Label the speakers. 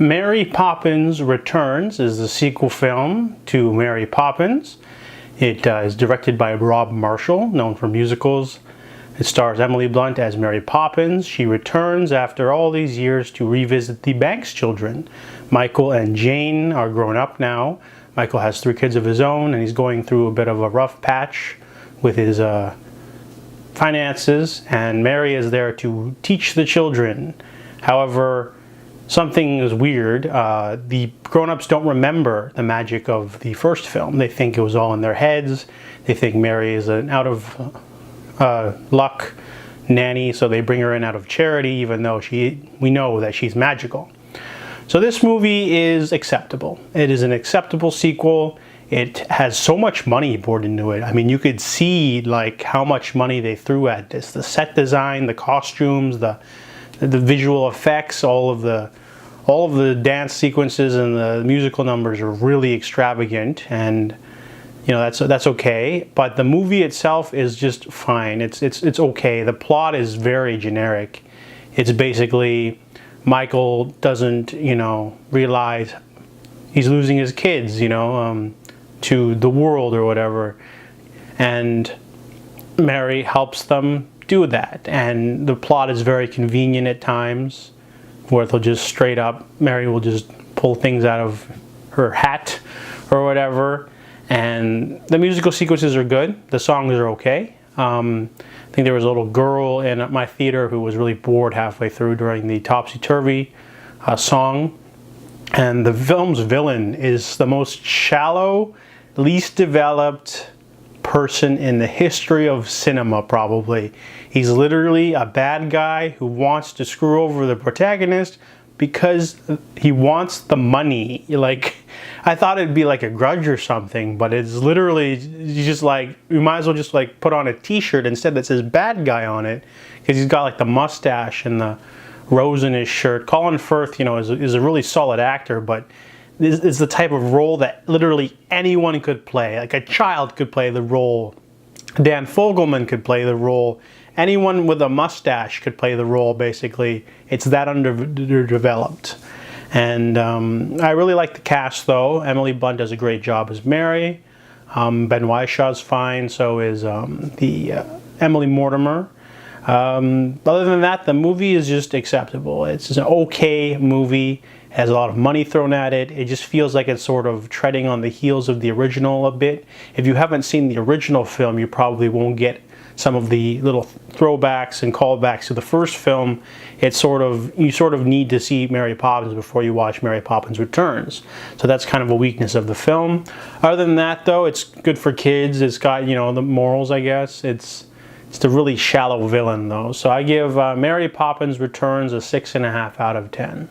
Speaker 1: Mary Poppins Returns is the sequel film to Mary Poppins. It is directed by Rob Marshall, known for musicals. It stars Emily Blunt as Mary Poppins. She returns after all these years to revisit the Banks children. Michael and Jane are grown up now. Michael has 3 kids of his own, and he's going through a bit of a rough patch with his finances, and Mary is there to teach the children. However, something is weird. The grown-ups don't remember the magic of the first film. They think it was all in their heads. They think Mary is an out of luck nanny, so they bring her in out of charity, even though we know that she's magical. So this movie is acceptable. It is an acceptable sequel. It has so much money poured into it. I mean, you could see like how much money they threw at this. The set design, the costumes, the visual effects, all of the dance sequences and the musical numbers are really extravagant, and you know that's okay. But the movie itself is just fine. It's okay. The plot is very generic. It's basically Michael doesn't, realize he's losing his kids, to the world or whatever, and Mary helps them do that. And the plot is very convenient at times, where they'll just straight up, Mary will just pull things out of her hat or whatever. And the musical sequences are good. The songs are okay. I think there was a little girl in my theater who was really bored halfway through during the Topsy-Turvy song. And the film's villain is the most shallow, least developed person in the history of cinema, probably. He's literally a bad guy who wants to screw over the protagonist because he wants the money. Like, I thought it'd be like a grudge or something, but it's literally just like, you might as well just like put on a t-shirt instead that says bad guy on it, because he's got like the mustache and the rose in his shirt. Colin Firth, is a really solid actor, but is the type of role that literally anyone could play. Like a child could play the role. Dan Fogelman could play the role. Anyone with a mustache could play the role, basically. It's that underdeveloped. And I really like the cast, though. Emily Blunt does a great job as Mary. Ben Whyshaw's fine, so is Emily Mortimer. Other than that, the movie is just acceptable. It's an okay movie. It has a lot of money thrown at it. It just feels like it's sort of treading on the heels of the original a bit. If you haven't seen the original film, you probably won't get some of the little throwbacks and callbacks to the first film. You sort of need to see Mary Poppins before you watch Mary Poppins Returns. So that's kind of a weakness of the film. Other than that, though, it's good for kids. It's got, the morals, I guess. It's a really shallow villain, though. So I give Mary Poppins Returns a 6.5 out of 10.